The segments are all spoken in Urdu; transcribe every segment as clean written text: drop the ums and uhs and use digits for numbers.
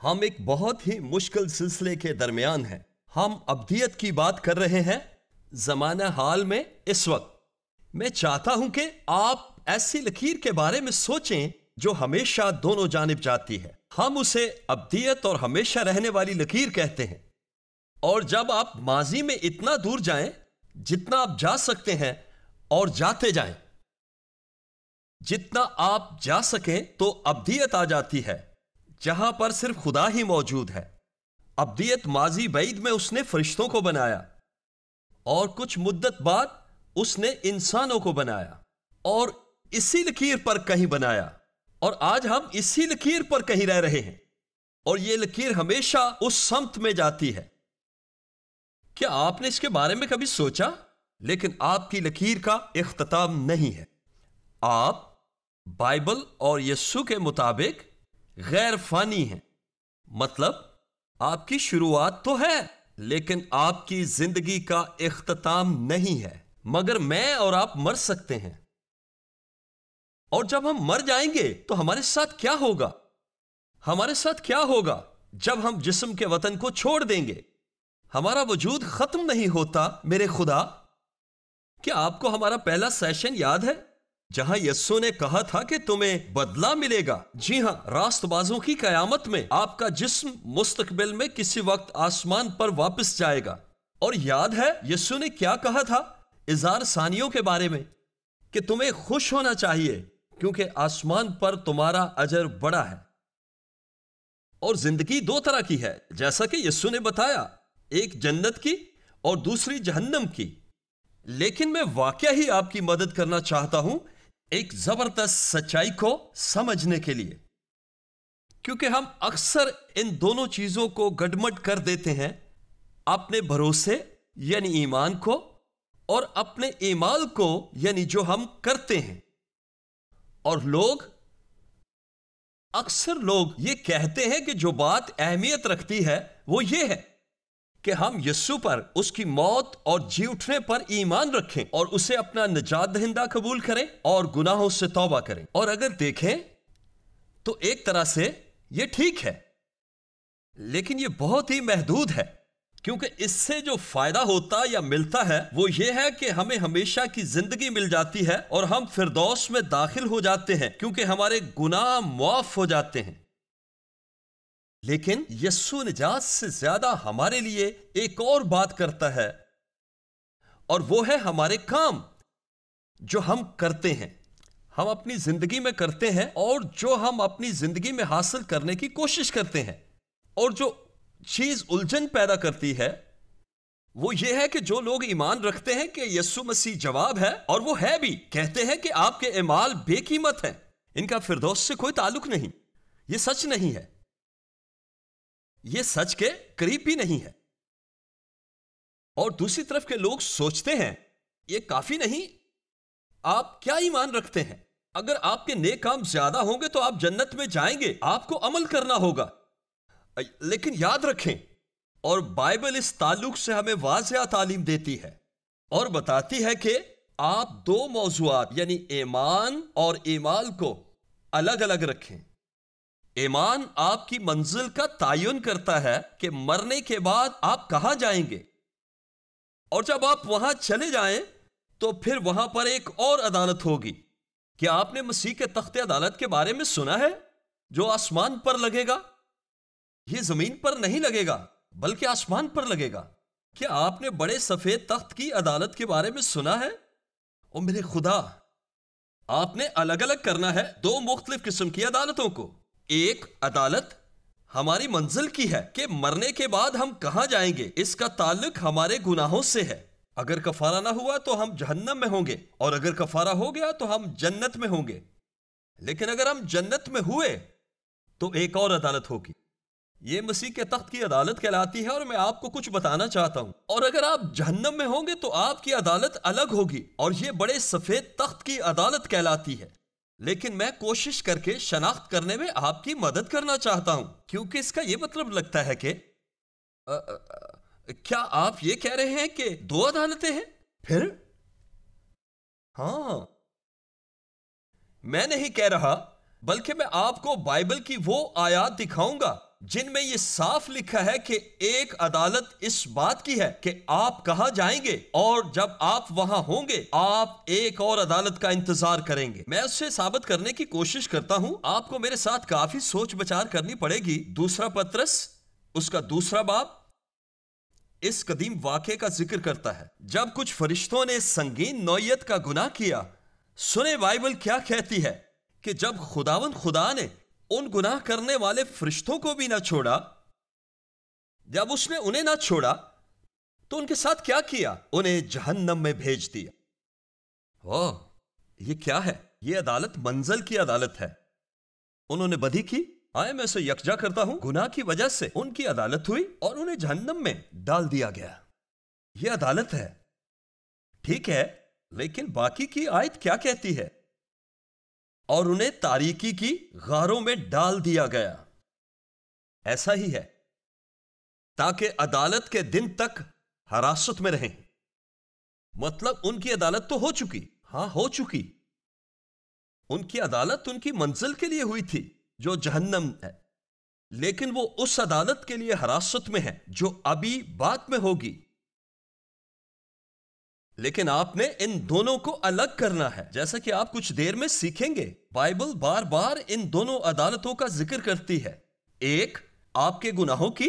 ہم ایک بہت ہی مشکل سلسلے کے درمیان ہیں۔ ہم ابدیت کی بات کر رہے ہیں زمانہ حال میں اس وقت۔ میں چاہتا ہوں کہ آپ ایسی لکیر کے بارے میں سوچیں جو ہمیشہ دونوں جانب جاتی ہے۔ ہم اسے ابدیت اور ہمیشہ رہنے والی لکیر کہتے ہیں۔ اور جب آپ ماضی میں اتنا دور جائیں جتنا آپ جا سکتے ہیں اور جاتے جائیں، جتنا آپ جا سکیں تو ابدیت آ جاتی ہے جہاں پر صرف خدا ہی موجود ہے۔ ابدیت ماضی بعید میں اس نے فرشتوں کو بنایا اور کچھ مدت بعد اس نے انسانوں کو بنایا اور اسی لکیر پر کہیں بنایا، اور آج ہم اسی لکیر پر کہیں رہ رہے ہیں، اور یہ لکیر ہمیشہ اس سمت میں جاتی ہے۔ کیا آپ نے اس کے بارے میں کبھی سوچا؟ لیکن آپ کی لکیر کا اختتام نہیں ہے۔ آپ بائبل اور یسوع کے مطابق غیر فانی ہیں، مطلب آپ کی شروعات تو ہے لیکن آپ کی زندگی کا اختتام نہیں ہے۔ مگر میں اور آپ مر سکتے ہیں، اور جب ہم مر جائیں گے تو ہمارے ساتھ کیا ہوگا؟ ہمارے ساتھ کیا ہوگا جب ہم جسم کے وطن کو چھوڑ دیں گے؟ ہمارا وجود ختم نہیں ہوتا میرے خدا۔ کیا آپ کو ہمارا پہلا سیشن یاد ہے جہاں یسوع نے کہا تھا کہ تمہیں بدلہ ملے گا؟ جی ہاں، راست بازوں کی قیامت میں آپ کا جسم مستقبل میں کسی وقت آسمان پر واپس جائے گا۔ اور یاد ہے یسوع نے کیا کہا تھا اظہار ثانیوں کے بارے میں؟ کہ تمہیں خوش ہونا چاہیے کیونکہ آسمان پر تمہارا اجر بڑا ہے۔ اور زندگی دو طرح کی ہے جیسا کہ یسوع نے بتایا، ایک جنت کی اور دوسری جہنم کی۔ لیکن میں واقعہ ہی آپ کی مدد کرنا چاہتا ہوں ایک زبردست سچائی کو سمجھنے کے لیے، کیونکہ ہم اکثر ان دونوں چیزوں کو گڈمڈ کر دیتے ہیں، اپنے بھروسے یعنی ایمان کو اور اپنے اعمال کو یعنی جو ہم کرتے ہیں۔ اور اکثر لوگ یہ کہتے ہیں کہ جو بات اہمیت رکھتی ہے وہ یہ ہے کہ ہم یسوع پر، اس کی موت اور جی اٹھنے پر ایمان رکھیں اور اسے اپنا نجات دہندہ قبول کریں اور گناہوں سے توبہ کریں۔ اور اگر دیکھیں تو ایک طرح سے یہ ٹھیک ہے، لیکن یہ بہت ہی محدود ہے، کیونکہ اس سے جو فائدہ ہوتا یا ملتا ہے وہ یہ ہے کہ ہمیں ہمیشہ کی زندگی مل جاتی ہے اور ہم فردوس میں داخل ہو جاتے ہیں کیونکہ ہمارے گناہ معاف ہو جاتے ہیں۔ لیکن یسوع نجات سے زیادہ ہمارے لیے ایک اور بات کرتا ہے، اور وہ ہے ہمارے کام جو ہم کرتے ہیں، ہم اپنی زندگی میں کرتے ہیں، اور جو ہم اپنی زندگی میں حاصل کرنے کی کوشش کرتے ہیں۔ اور جو چیز الجھن پیدا کرتی ہے وہ یہ ہے کہ جو لوگ ایمان رکھتے ہیں کہ یسوع مسیح جواب ہے، اور وہ ہے بھی، کہتے ہیں کہ آپ کے اعمال بے قیمت ہیں، ان کا فردوس سے کوئی تعلق نہیں، یہ سچ نہیں ہے، یہ سچ کے قریب بھی نہیں ہے۔ اور دوسری طرف کے لوگ سوچتے ہیں یہ کافی نہیں، آپ کیا ایمان رکھتے ہیں؟ اگر آپ کے نیک کام زیادہ ہوں گے تو آپ جنت میں جائیں گے، آپ کو عمل کرنا ہوگا۔ لیکن یاد رکھیں، اور بائبل اس تعلق سے ہمیں واضح تعلیم دیتی ہے اور بتاتی ہے کہ آپ دو موضوعات یعنی ایمان اور اعمال کو الگ الگ رکھیں۔ ایمان آپ کی منزل کا تعین کرتا ہے کہ مرنے کے بعد آپ کہاں جائیں گے، اور جب آپ وہاں چلے جائیں تو پھر وہاں پر ایک اور عدالت ہوگی۔ کیا آپ نے مسیح کے تخت عدالت کے بارے میں سنا ہے جو آسمان پر لگے گا؟ یہ زمین پر نہیں لگے گا بلکہ آسمان پر لگے گا۔ کیا آپ نے بڑے سفید تخت کی عدالت کے بارے میں سنا ہے؟ او میرے خدا، آپ نے الگ الگ کرنا ہے دو مختلف قسم کی عدالتوں کو۔ ایک عدالت ہماری منزل کی ہے کہ مرنے کے بعد ہم کہاں جائیں گے، اس کا تعلق ہمارے گناہوں سے ہے۔ اگر کفارہ نہ ہوا تو ہم جہنم میں ہوں گے، اور اگر کفارہ ہو گیا تو ہم جنت میں ہوں گے۔ لیکن اگر ہم جنت میں ہوئے تو ایک اور عدالت ہوگی، یہ مسیح کے تخت کی عدالت کہلاتی ہے، اور میں آپ کو کچھ بتانا چاہتا ہوں۔ اور اگر آپ جہنم میں ہوں گے تو آپ کی عدالت الگ ہوگی، اور یہ بڑے سفید تخت کی عدالت کہلاتی ہے۔ لیکن میں کوشش کر کے شناخت کرنے میں آپ کی مدد کرنا چاہتا ہوں، کیونکہ اس کا یہ مطلب لگتا ہے کہ کیا آپ یہ کہہ رہے ہیں کہ دو عدالتیں ہیں؟ پھر ہاں، میں نہیں کہہ رہا، بلکہ میں آپ کو بائبل کی وہ آیات دکھاؤں گا جن میں یہ صاف لکھا ہے کہ ایک عدالت اس بات کی ہے کہ آپ کہاں جائیں گے، اور جب آپ وہاں ہوں گے آپ ایک اور عدالت کا انتظار کریں گے۔ میں اس سے ثابت کرنے کی کوشش کرتا ہوں، آپ کو میرے ساتھ کافی سوچ بچار کرنی پڑے گی۔ دوسرا پطرس اس کا دوسرا باب اس قدیم واقعے کا ذکر کرتا ہے جب کچھ فرشتوں نے سنگین نوعیت کا گناہ کیا۔ سنیں بائبل کیا کہتی ہے کہ جب خداوند خدا نے ان گناہ کرنے والے فرشتوں کو بھی نہ چھوڑا، جب اس نے انہیں نہ چھوڑا تو ان کے ساتھ کیا کیا؟ انہیں جہنم میں بھیج دیا۔ اوہ، یہ کیا ہے؟ یہ عدالت منزل کی عدالت ہے۔ انہوں نے بدی کی، آئے میں اسے یکجا کرتا ہوں، گناہ کی وجہ سے ان کی عدالت ہوئی اور انہیں جہنم میں ڈال دیا گیا۔ یہ عدالت ہے، ٹھیک ہے، لیکن باقی کی آیت کیا کہتی ہے؟ اور انہیں تاریکی کی غاروں میں ڈال دیا گیا۔ ایسا ہی ہے، تاکہ عدالت کے دن تک حراست میں رہیں۔ مطلب ان کی عدالت تو ہو چکی، ہاں ہو چکی۔ ان کی عدالت ان کی منزل کے لیے ہوئی تھی جو جہنم ہے، لیکن وہ اس عدالت کے لیے حراست میں ہے جو ابھی بعد میں ہوگی۔ لیکن آپ نے ان دونوں کو الگ کرنا ہے، جیسا کہ آپ کچھ دیر میں سیکھیں گے۔ بائبل بار بار ان دونوں عدالتوں کا ذکر کرتی ہے، ایک آپ کے گناہوں کی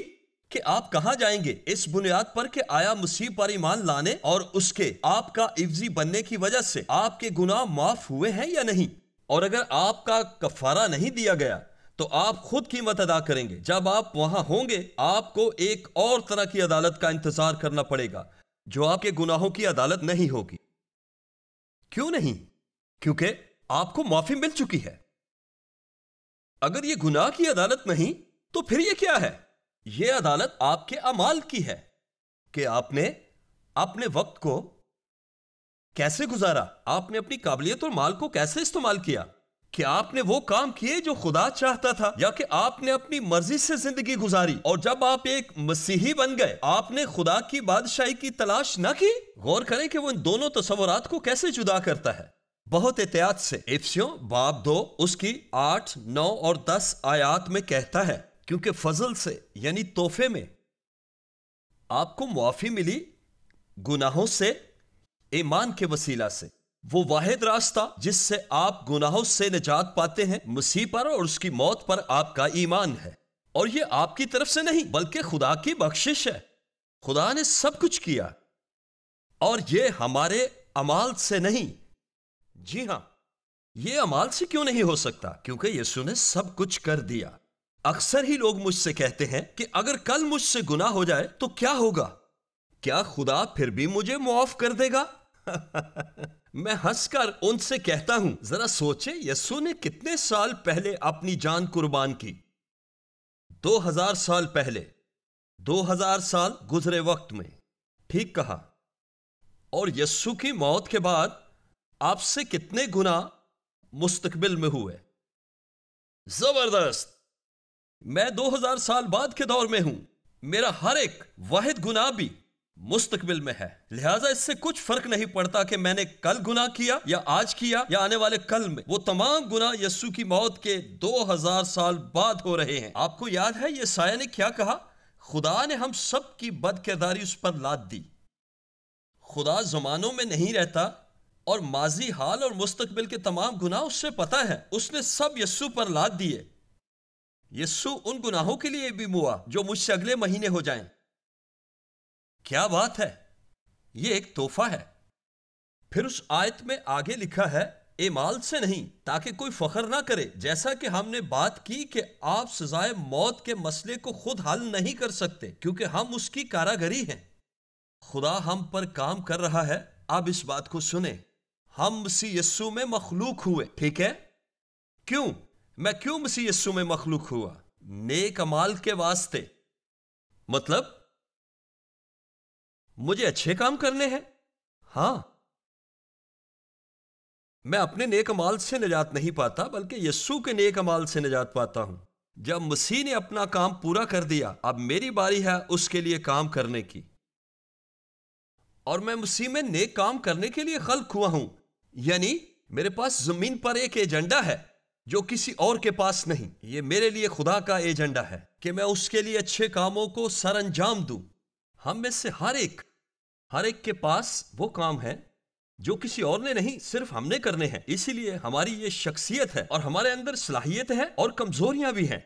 کہ آپ کہاں جائیں گے، اس بنیاد پر کہ آیا مسیح پر ایمان لانے اور اس کے آپ کا عوضی بننے کی وجہ سے آپ کے گناہ معاف ہوئے ہیں یا نہیں، اور اگر آپ کا کفارہ نہیں دیا گیا تو آپ خود قیمت ادا کریں گے۔ جب آپ وہاں ہوں گے آپ کو ایک اور طرح کی عدالت کا انتظار کرنا پڑے گا جو آپ کے گناہوں کی عدالت نہیں ہوگی۔ کیوں نہیں؟ کیونکہ آپ کو معافی مل چکی ہے۔ اگر یہ گناہ کی عدالت نہیں تو پھر یہ کیا ہے؟ یہ عدالت آپ کے اعمال کی ہے کہ آپ نے اپنے وقت کو کیسے گزارا، آپ نے اپنی قابلیت اور مال کو کیسے استعمال کیا، کہ آپ نے وہ کام کیے جو خدا چاہتا تھا یا کہ آپ نے اپنی مرضی سے زندگی گزاری۔ اور جب آپ ایک مسیحی بن گئے آپ نے خدا کی بادشاہی کی تلاش نہ کی۔ غور کریں کہ وہ ان دونوں تصورات کو کیسے جدا کرتا ہے، بہت احتیاط سے۔ افسیوں باب 2 اس کی 8، 9 اور 10 آیات میں کہتا ہے کیونکہ فضل سے یعنی تحفے میں آپ کو معافی ملی گناہوں سے ایمان کے وسیلہ سے۔ وہ واحد راستہ جس سے آپ گناہوں سے نجات پاتے ہیں مسیح پر اور اس کی موت پر آپ کا ایمان ہے، اور یہ آپ کی طرف سے نہیں بلکہ خدا کی بخشش ہے۔ خدا نے سب کچھ کیا اور یہ ہمارے اعمال سے نہیں۔ جی ہاں، یہ اعمال سے کیوں نہیں ہو سکتا؟ کیونکہ یسوع نے سب کچھ کر دیا۔ اکثر ہی لوگ مجھ سے کہتے ہیں کہ اگر کل مجھ سے گناہ ہو جائے تو کیا ہوگا؟ کیا خدا پھر بھی مجھے معاف کر دے گا؟ میں ہنس کر ان سے کہتا ہوں ذرا سوچیں یسوع نے کتنے سال پہلے اپنی جان قربان کی؟ 2000 سال پہلے، 2000 سال گزرے وقت میں، ٹھیک کہا۔ اور یسوع کی موت کے بعد آپ سے کتنے گناہ مستقبل میں ہوئے؟ زبردست۔ میں 2000 سال بعد کے دور میں ہوں، میرا ہر ایک واحد گناہ بھی مستقبل میں ہے، لہٰذا اس سے کچھ فرق نہیں پڑتا کہ میں نے کل گناہ کیا یا آج کیا یا آنے والے کل میں، وہ تمام گناہ یسوع کی موت کے 2000 سال بعد ہو رہے ہیں۔ آپ کو یاد ہے یسایہ نے کیا کہا؟ خدا نے ہم سب کی بد کرداری اس پر لاد دی۔ خدا زمانوں میں نہیں رہتا اور ماضی، حال اور مستقبل کے تمام گناہ اس سے پتہ ہے، اس نے سب یسوع پر لاد دیے۔ یسوع ان گناہوں کے لیے بھی موا جو مجھ سے اگلے مہینے ہو جائیں۔ کیا بات ہے، یہ ایک تحفہ ہے۔ پھر اس آیت میں آگے لکھا ہے اعمال سے نہیں تاکہ کوئی فخر نہ کرے، جیسا کہ ہم نے بات کی کہ آپ سزائے موت کے مسئلے کو خود حل نہیں کر سکتے کیونکہ ہم اس کی کاراگری ہیں۔ خدا ہم پر کام کر رہا ہے۔ اب اس بات کو سنیں، ہم مسیح یسوع میں مخلوق ہوئے، ٹھیک ہے؟ کیوں؟ میں کیوں مسیح یسوع میں مخلوق ہوا؟ نیک اعمال کے واسطے۔ مطلب مجھے اچھے کام کرنے ہیں؟ ہاں، میں اپنے نیک اعمال سے نجات نہیں پاتا بلکہ یسوع کے نیک اعمال سے نجات پاتا ہوں۔ جب مسیح نے اپنا کام پورا کر دیا اب میری باری ہے اس کے لیے کام کرنے کی، اور میں مسیح میں نیک کام کرنے کے لیے خلق ہوا ہوں۔ یعنی میرے پاس زمین پر ایک ایجنڈا ہے جو کسی اور کے پاس نہیں. یہ میرے لیے خدا کا ایجنڈا ہے کہ میں اس کے لیے اچھے کاموں کو سر انجام دوں. ہم میں سے ہر ایک کے پاس وہ کام ہے جو کسی اور نے نہیں، صرف ہم نے کرنے ہیں. اسی لیے ہماری یہ شخصیت ہے اور ہمارے اندر صلاحیت ہے اور کمزوریاں بھی ہیں.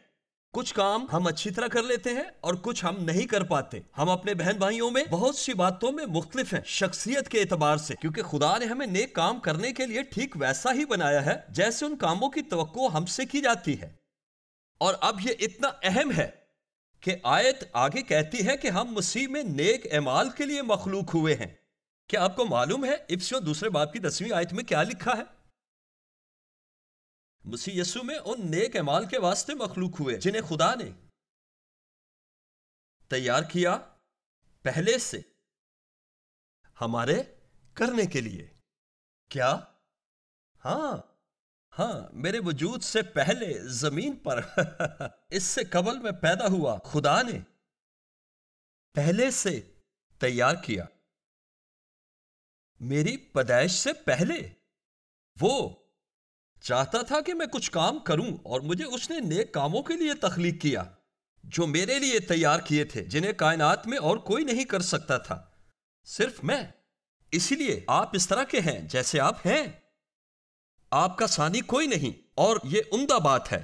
کچھ کام ہم اچھی طرح کر لیتے ہیں اور کچھ ہم نہیں کر پاتے. ہم اپنے بہن بھائیوں میں بہت سی باتوں میں مختلف ہیں شخصیت کے اعتبار سے، کیونکہ خدا نے ہمیں نیک کام کرنے کے لیے ٹھیک ویسا ہی بنایا ہے جیسے ان کاموں کی توقع ہم سے کی جاتی ہے. اور اب یہ اتنا اہم ہے کہ آیت آگے کہتی ہے کہ ہم مسیح میں نیک اعمال کے لیے مخلوق ہوئے ہیں. کیا آپ کو معلوم ہے افسیوں دوسرے باب کی 10ویں آیت میں کیا لکھا ہے؟ مسیح یسوع میں ان نیک اعمال کے واسطے مخلوق ہوئے جنہیں خدا نے تیار کیا پہلے سے ہمارے کرنے کے لیے. کیا؟ ہاں میرے وجود سے پہلے زمین پر اس سے قبل میں پیدا ہوا، خدا نے پہلے سے تیار کیا. میری پیدائش سے پہلے وہ چاہتا تھا کہ میں کچھ کام کروں، اور مجھے اس نے نیک کاموں کے لیے تخلیق کیا جو میرے لیے تیار کیے تھے، جنہیں کائنات میں اور کوئی نہیں کر سکتا تھا، صرف میں. اسی لیے آپ اس طرح کے ہیں جیسے آپ ہیں. آپ کا ثانی کوئی نہیں. اور یہ عمدہ بات ہے،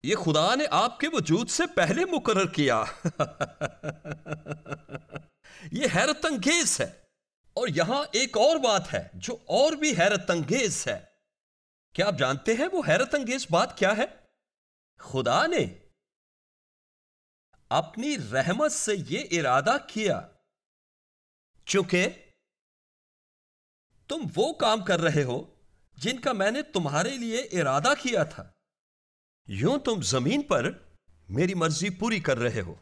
یہ خدا نے آپ کے وجود سے پہلے مقرر کیا. یہ حیرت انگیز ہے. اور یہاں ایک اور بات ہے جو اور بھی حیرت انگیز ہے. کیا آپ جانتے ہیں وہ حیرت انگیز بات کیا ہے؟ خدا نے اپنی رحمت سے یہ ارادہ کیا، چونکہ تم وہ کام کر رہے ہو جن کا میں نے تمہارے لیے ارادہ کیا تھا، یوں تم زمین پر میری مرضی پوری کر رہے ہو،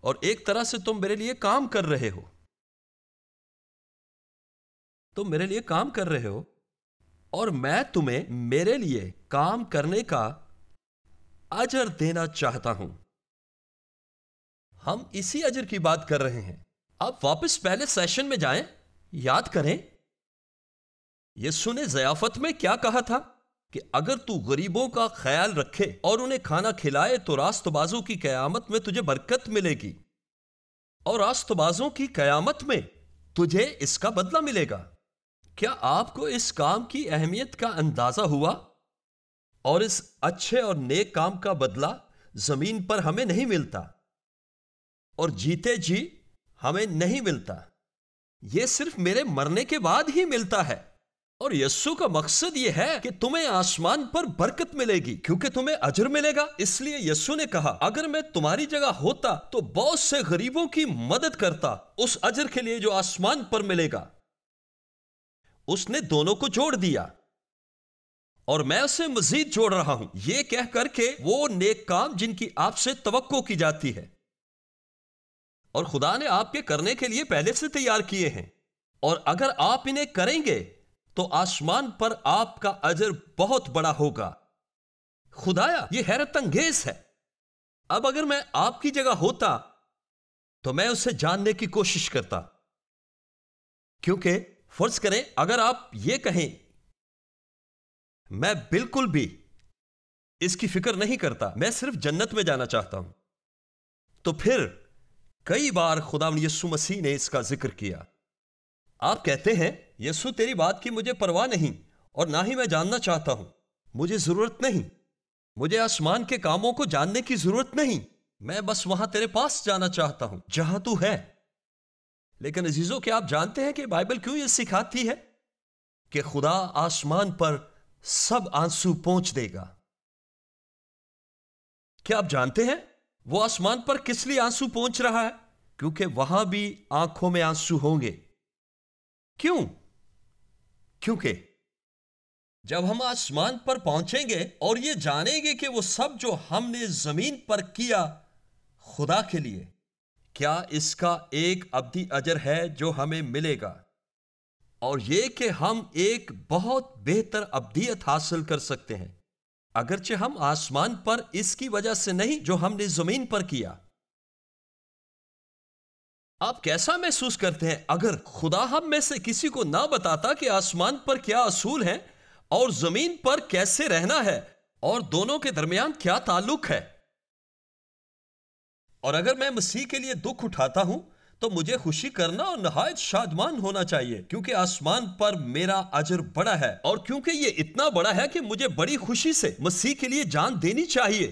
اور ایک طرح سے تم میرے لیے کام کر رہے ہو. تم میرے لیے کام کر رہے ہو اور میں تمہیں میرے لیے کام کرنے کا اجر دینا چاہتا ہوں. ہم اسی اجر کی بات کر رہے ہیں. آپ واپس پہلے سیشن میں جائیں، یاد کریں یسوع نے ضیافت میں کیا کہا تھا کہ اگر تو غریبوں کا خیال رکھے اور انہیں کھانا کھلائے تو راست بازوں کی قیامت میں تجھے برکت ملے گی، اور راست بازوں کی قیامت میں تجھے اس کا بدلہ ملے گا. کیا آپ کو اس کام کی اہمیت کا اندازہ ہوا؟ اور اس اچھے اور نیک کام کا بدلہ زمین پر ہمیں نہیں ملتا، اور جیتے جی ہمیں نہیں ملتا. یہ صرف میرے مرنے کے بعد ہی ملتا ہے. اور یسوع کا مقصد یہ ہے کہ تمہیں آسمان پر برکت ملے گی کیونکہ تمہیں اجر ملے گا. اس لیے یسوع نے کہا اگر میں تمہاری جگہ ہوتا تو بہت سے غریبوں کی مدد کرتا اس اجر کے لیے جو آسمان پر ملے گا. اس نے دونوں کو جوڑ دیا، اور میں اسے مزید جوڑ رہا ہوں یہ کہہ کر کہ وہ نیک کام جن کی آپ سے توقع کی جاتی ہے اور خدا نے آپ کے کرنے کے لیے پہلے سے تیار کیے ہیں، اور اگر آپ انہیں کریں گے تو آسمان پر آپ کا اجر بہت بڑا ہوگا. خدایا یہ حیرت انگیز ہے. اب اگر میں آپ کی جگہ ہوتا تو میں اسے جاننے کی کوشش کرتا، کیونکہ فرض کریں اگر آپ یہ کہیں میں بالکل بھی اس کی فکر نہیں کرتا، میں صرف جنت میں جانا چاہتا ہوں، تو پھر کئی بار خدا یسوع مسیح نے اس کا ذکر کیا. آپ کہتے ہیں یسوع تیری بات کی مجھے پرواہ نہیں اور نہ ہی میں جاننا چاہتا ہوں، مجھے ضرورت نہیں، مجھے آسمان کے کاموں کو جاننے کی ضرورت نہیں، میں بس وہاں تیرے پاس جانا چاہتا ہوں جہاں تو ہے. لیکن عزیزوں کیا آپ جانتے ہیں کہ بائبل کیوں یہ سکھاتی ہے کہ خدا آسمان پر سب آنسو پونچھ دے گا؟ کیا آپ جانتے ہیں وہ آسمان پر کس لیے آنسو پونچھ رہا ہے؟ کیونکہ وہاں بھی آنکھوں میں آنسو ہوں گے. کیوں؟ کیونکہ جب ہم آسمان پر پہنچیں گے اور یہ جانیں گے کہ وہ سب جو ہم نے زمین پر کیا خدا کے لیے، کیا اس کا ایک ابدی اجر ہے جو ہمیں ملے گا، اور یہ کہ ہم ایک بہت بہتر ابدیت حاصل کر سکتے ہیں اگرچہ ہم آسمان پر اس کی وجہ سے نہیں جو ہم نے زمین پر کیا. آپ کیسا محسوس کرتے ہیں اگر خدا ہم میں سے کسی کو نہ بتاتا کہ آسمان پر کیا اصول ہیں اور زمین پر کیسے رہنا ہے اور دونوں کے درمیان کیا تعلق ہے۔ اور اگر میں مسیح کے لیے دکھ اٹھاتا ہوں تو مجھے خوشی کرنا اور نہایت شادمان ہونا چاہیے، کیونکہ آسمان پر میرا اجر بڑا ہے، اور کیونکہ یہ اتنا بڑا ہے کہ مجھے بڑی خوشی سے مسیح کے لیے جان دینی چاہیے۔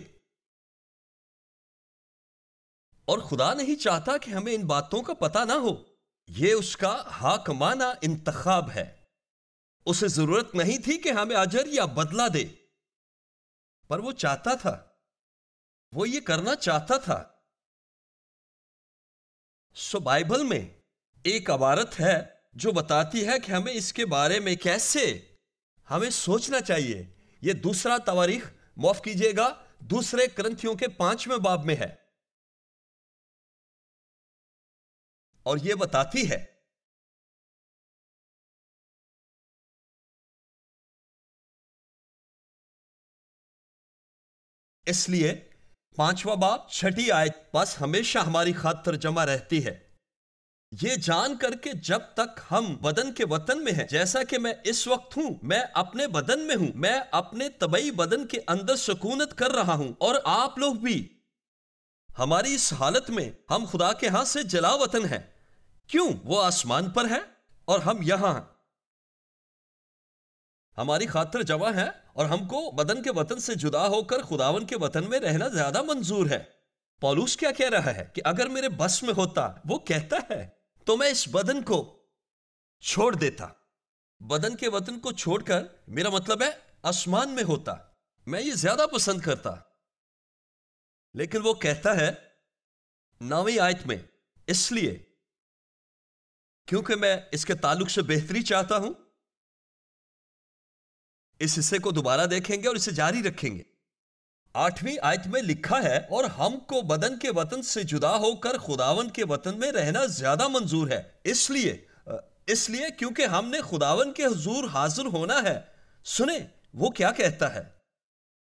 اور خدا نہیں چاہتا کہ ہمیں ان باتوں کا پتہ نہ ہو۔ یہ اس کا حاکمانہ انتخاب ہے۔ اسے ضرورت نہیں تھی کہ ہمیں اجر یا بدلہ دے، پر وہ چاہتا تھا، وہ یہ کرنا چاہتا تھا۔ بائبل میں ایک عبارت ہے جو بتاتی ہے کہ ہمیں اس کے بارے میں کیسے ہمیں سوچنا چاہیے۔ یہ دوسرا تواریخ، معاف کیجیے گا، دوسرے کرنتھیوں کے 5ویں باب میں ہے، اور یہ بتاتی ہے، اس لیے 5واں باب 6 آیت بس ہمیشہ ہماری خاطر جمع رہتی ہے، یہ جان کر کے جب تک ہم بدن کے وطن میں ہیں، جیسا کہ میں اس وقت ہوں، میں اپنے بدن میں ہوں، میں اپنے طبعی بدن کے اندر سکونت کر رہا ہوں، اور آپ لوگ بھی، ہماری اس حالت میں ہم خدا کے ہاں سے جلا وطن ہیں۔ کیوں؟ وہ آسمان پر ہے اور ہم یہاں ہیں، ہماری خاطر جمع ہے، اور ہم کو بدن کے وطن سے جدا ہو کر خداون کے وطن میں رہنا زیادہ منظور ہے۔ پولس کیا کہہ رہا ہے کہ اگر میرے بس میں ہوتا، وہ کہتا ہے، تو میں اس بدن کو چھوڑ دیتا، بدن کے وطن کو چھوڑ کر، میرا مطلب ہے آسمان میں ہوتا، میں یہ زیادہ پسند کرتا۔ لیکن وہ کہتا ہے 9ویں آیت میں، اس لیے کیونکہ میں اس کے تعلق سے بہتری چاہتا ہوں۔ اس حصے کو دوبارہ دیکھیں گے اور اسے جاری رکھیں گے۔ 8ویں آیت میں لکھا ہے، اور ہم کو بدن کے وطن سے جدا ہو کر خداون کے وطن میں رہنا زیادہ منظور ہے، اس لیے کیونکہ ہم نے خداون کے حضور حاضر ہونا ہے۔ سنیں وہ کیا کہتا ہے،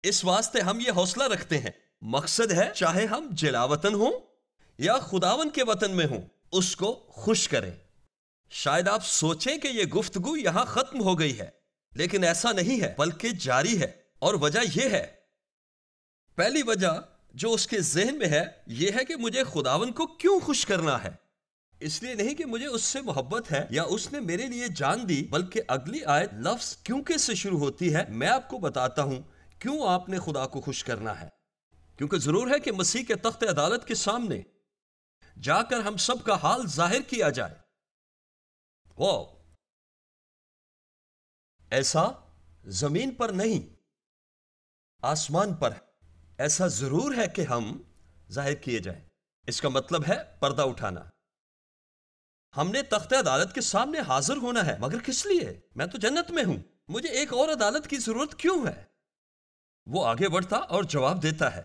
اس واسطے ہم یہ حوصلہ رکھتے ہیں، مقصد ہے چاہے ہم جلا وطن ہوں یا خداون کے وطن میں ہوں، اس کو خوش کریں۔ شاید آپ سوچیں کہ یہ گفتگو یہاں ختم ہو گئی ہے، لیکن ایسا نہیں ہے، بلکہ جاری ہے، اور وجہ یہ ہے، پہلی وجہ جو اس کے ذہن میں ہے یہ ہے کہ مجھے خداون کو کیوں خوش کرنا ہے۔ اس لیے نہیں کہ مجھے اس سے محبت ہے یا اس نے میرے لیے جان دی، بلکہ اگلی آیت لفظ کیونکہ سے شروع ہوتی ہے۔ میں آپ کو بتاتا ہوں کیوں آپ نے خدا کو خوش کرنا ہے، کیونکہ ضرور ہے کہ مسیح کے تخت عدالت کے سامنے جا کر ہم سب کا حال ظاہر کیا جائے۔ واو! ایسا زمین پر نہیں، آسمان پر ہے۔ ایسا ضرور ہے کہ ہم ظاہر کیے جائیں۔ اس کا مطلب ہے پردہ اٹھانا۔ ہم نے تخت عدالت کے سامنے حاضر ہونا ہے، مگر کس لیے؟ میں تو جنت میں ہوں، مجھے ایک اور عدالت کی ضرورت کیوں ہے؟ وہ آگے بڑھتا اور جواب دیتا ہے،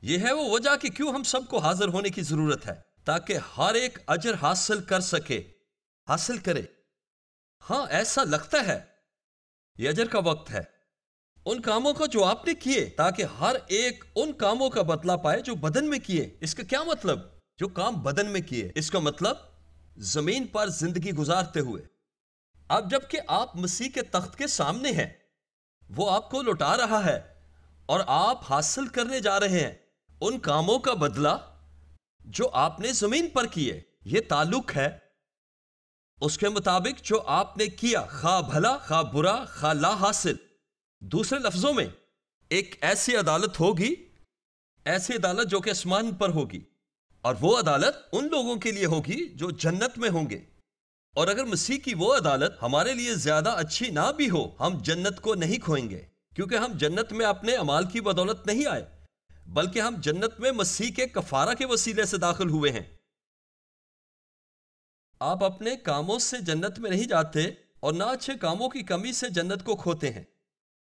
یہ ہے وہ وجہ کہ کیوں ہم سب کو حاضر ہونے کی ضرورت ہے، تاکہ ہر ایک اجر حاصل کرے۔ ہاں، ایسا لگتا ہے یہ اجر کا وقت ہے، ان کاموں کا جو آپ نے کیے، تاکہ ہر ایک ان کاموں کا بدلہ پائے جو بدن میں کیے۔ اس کا کیا مطلب؟ جو کام بدن میں کیے، اس کا مطلب زمین پر زندگی گزارتے ہوئے۔ اب جب کہ آپ مسیح کے تخت کے سامنے ہیں، وہ آپ کو لوٹا رہا ہے، اور آپ حاصل کرنے جا رہے ہیں ان کاموں کا بدلہ جو آپ نے زمین پر کیے۔ یہ تعلق ہے اس کے مطابق جو آپ نے کیا، خواہ بھلا خواہ برا خواہ لا حاصل۔ دوسرے لفظوں میں، ایک ایسی عدالت ہوگی، ایسی عدالت جو کہ آسمان پر ہوگی، اور وہ عدالت ان لوگوں کے لیے ہوگی جو جنت میں ہوں گے۔ اور اگر مسیح کی وہ عدالت ہمارے لیے زیادہ اچھی نہ بھی ہو، ہم جنت کو نہیں کھوئیں گے، کیونکہ ہم جنت میں اپنے اعمال کی بدولت نہیں آئے، بلکہ ہم جنت میں مسیح کے کفارہ کے وسیلے سے داخل ہوئے ہیں۔ آپ اپنے کاموں سے جنت میں نہیں جاتے، اور نہ اچھے کاموں کی کمی سے جنت کو کھوتے ہیں،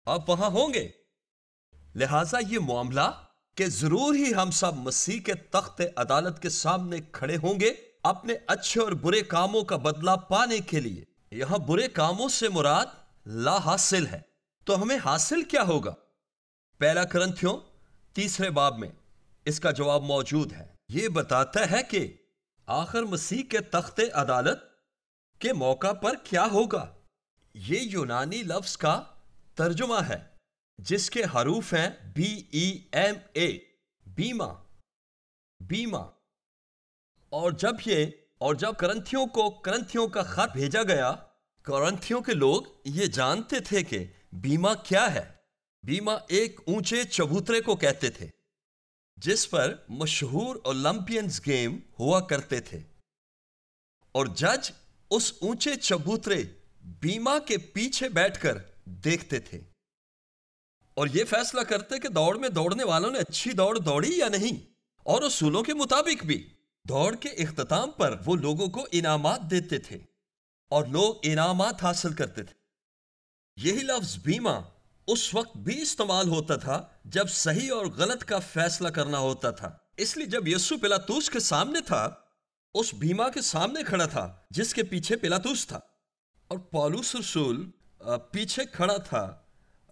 آپ وہاں ہوں گے۔ لہٰذا یہ معاملہ کہ ضرور ہی ہم سب مسیح کے تخت عدالت کے سامنے کھڑے ہوں گے اپنے اچھے اور برے کاموں کا بدلہ پانے کے لیے۔ یہاں برے کاموں سے مراد لا حاصل ہے۔ تو ہمیں حاصل کیا ہوگا؟ پہلا کرنتھیوں 3 باب میں اس کا جواب موجود ہے۔ یہ بتاتا ہے کہ آخر مسیح کے تخت عدالت کے موقع پر کیا ہوگا۔ یہ یونانی لفظ کا ترجمہ ہے جس کے حروف ہیں BEMA، بیما، بیما۔ اور جب کرنتھیوں کا خط بھیجا گیا، کرنتھیوں کے لوگ یہ جانتے تھے کہ بیما کیا ہے۔ بیما ایک اونچے چبوترے کو کہتے تھے جس پر مشہور اولمپئنز گیم ہوا کرتے تھے، اور جج اس اونچے چبوترے بیما کے پیچھے بیٹھ کر دیکھتے تھے اور یہ فیصلہ کرتے کہ دوڑ میں دوڑنے والوں نے اچھی دوڑ دوڑی یا نہیں، اور اصولوں کے مطابق بھی۔ دوڑ کے اختتام پر وہ لوگوں کو انعامات دیتے تھے اور لوگ انعامات حاصل کرتے تھے۔ یہی لفظ بیما اس وقت بھی استعمال ہوتا تھا جب صحیح اور غلط کا فیصلہ کرنا ہوتا تھا۔ اس لیے جب یسوع پلاطوس کے سامنے تھا، اس بیما کے سامنے کھڑا تھا جس کے پیچھے پلاطوس تھا، اور پولس رسول پیچھے کھڑا تھا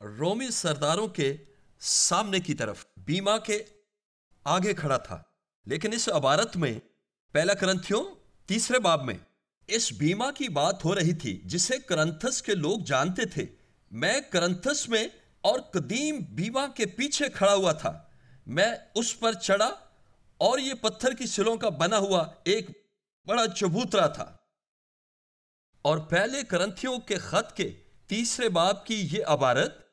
رومی سرداروں کے سامنے کی طرف، بیما کے آگے کھڑا تھا۔ لیکن اس عبارت میں پہلا کرنتھیوں 3 باب میں اس بیما کی بات ہو رہی تھی جسے کرنتھس کے لوگ جانتے تھے۔ میں کرنتھس میں اور قدیم بیما کے پیچھے کھڑا ہوا تھا، میں اس پر چڑھا اور یہ پتھر کی سلوں کا بنا ہوا ایک بڑا چبوترا تھا۔ اور پہلے کرنتھیوں کے خط کے 3 باب کی یہ عبارت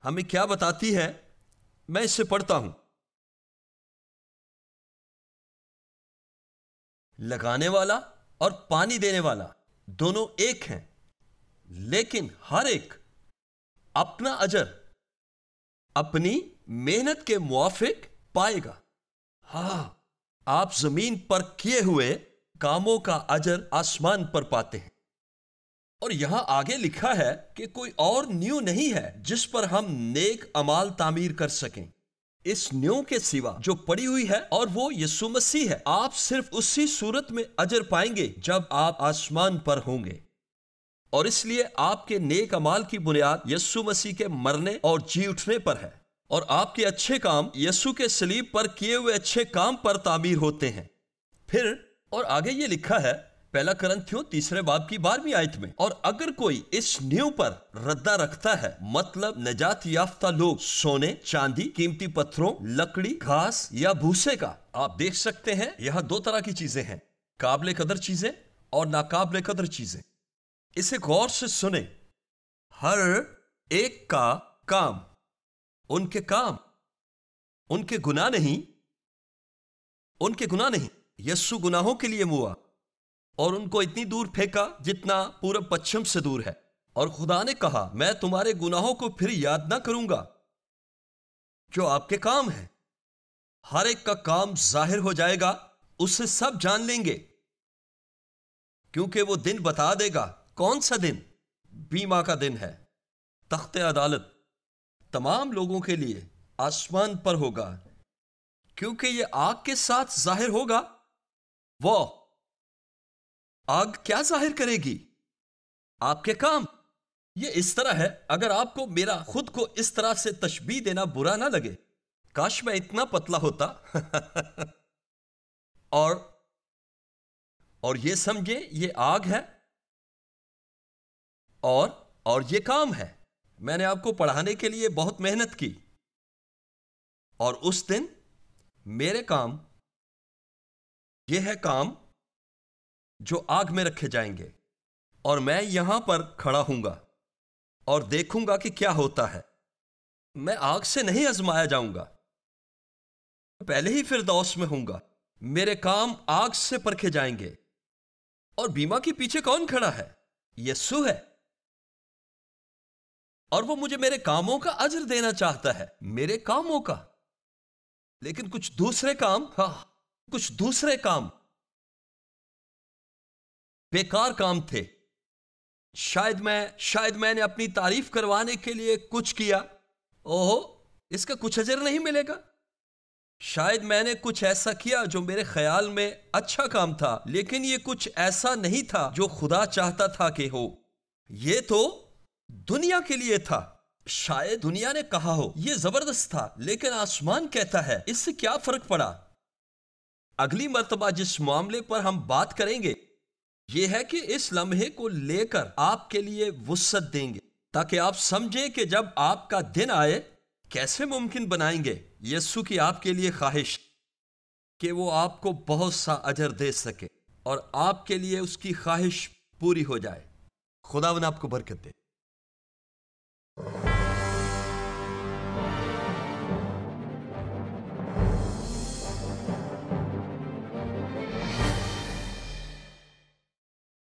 ہمیں کیا بتاتی ہے؟ میں اسے پڑھتا ہوں۔ لگانے والا اور پانی دینے والا دونوں ایک ہیں، لیکن ہر ایک اپنا اجر اپنی محنت کے موافق پائے گا۔ ہاں، آپ زمین پر کیے ہوئے کاموں کا اجر آسمان پر پاتے ہیں۔ اور یہاں آگے لکھا ہے کہ کوئی اور نیو نہیں ہے جس پر ہم نیک اعمال تعمیر کر سکیں اس نیو کے سوا جو پڑی ہوئی ہے، اور وہ یسوع مسیح ہے۔ آپ صرف اسی صورت میں اجر پائیں گے جب آپ آسمان پر ہوں گے، اور اس لیے آپ کے نیک اعمال کی بنیاد یسوع مسیح کے مرنے اور جی اٹھنے پر ہے، اور آپ کے اچھے کام یسوع کے صلیب پر کیے ہوئے اچھے کام پر تعمیر ہوتے ہیں۔ پھر اور آگے یہ لکھا ہے پہلا کرنتھیوں 3 باب کی 12ویں آیت میں، اور اگر کوئی اس نیو پر ردہ رکھتا ہے، مطلب نجات یافتہ لوگ سونے، چاندی، قیمتی پتھروں، لکڑی، گھاس یا بھوسے کا۔ آپ دیکھ سکتے ہیں یہاں 2 طرح کی چیزیں ہیں، قابل قدر چیزیں اور ناقابل قدر چیزیں۔ اسے غور سے سنیں۔ ہر ایک کا کام، ان کے کام، ان کے گناہ نہیں، یسوع گناہوں کے لیے موا اور ان کو اتنی دور پھینکا جتنا پورب پچھم سے دور ہے، اور خدا نے کہا میں تمہارے گناہوں کو پھر یاد نہ کروں گا۔ جو آپ کے کام ہیں، ہر ایک کا کام ظاہر ہو جائے گا، اسے سب جان لیں گے، کیونکہ وہ دن بتا دے گا۔ کون سا دن؟ بیما کا دن ہے۔ تخت عدالت تمام لوگوں کے لیے آسمان پر ہوگا، کیونکہ یہ آگ کے ساتھ ظاہر ہوگا۔ وہ آگ کیا ظاہر کرے گی؟ آپ کے کام۔ یہ اس طرح ہے، اگر آپ کو میرا خود کو اس طرح سے تشبیہ دینا برا نہ لگے، کاش میں اتنا پتلا ہوتا اور یہ سمجھے یہ آگ ہے اور یہ کام ہے۔ میں نے آپ کو پڑھانے کے لیے بہت محنت کی، اور اس دن میرے کام یہ ہے کام جو آگ میں رکھے جائیں گے، اور میں یہاں پر کھڑا ہوں گا اور دیکھوں گا کہ کیا ہوتا ہے۔ میں آگ سے نہیں آزمایا جاؤں گا، پہلے ہی فردوس میں ہوں گا۔ میرے کام آگ سے پرکھے جائیں گے۔ اور بیما کے پیچھے کون کھڑا ہے؟ یسوع ہے، اور وہ مجھے میرے کاموں کا اجر دینا چاہتا ہے، میرے کاموں کا۔ لیکن کچھ دوسرے کام بیکار کام تھے۔ شاید میں نے اپنی تعریف کروانے کے لیے کچھ کیا، اس کا کچھ اجر نہیں ملے گا۔ شاید میں نے کچھ ایسا کیا جو میرے خیال میں اچھا کام تھا، لیکن یہ کچھ ایسا نہیں تھا جو خدا چاہتا تھا کہ ہو۔ یہ تو دنیا کے لیے تھا۔ شاید دنیا نے کہا ہو یہ زبردست تھا، لیکن آسمان کہتا ہے اس سے کیا فرق پڑا۔ اگلی مرتبہ جس معاملے پر ہم بات کریں گے یہ ہے کہ اس لمحے کو لے کر آپ کے لیے وسعت دیں گے تاکہ آپ سمجھیں کہ جب آپ کا دن آئے کیسے ممکن بنائیں گے یسوع کی آپ کے لیے خواہش کہ وہ آپ کو بہت سا اجر دے سکے اور آپ کے لیے اس کی خواہش پوری ہو جائے۔ خداوند آپ کو برکت دے۔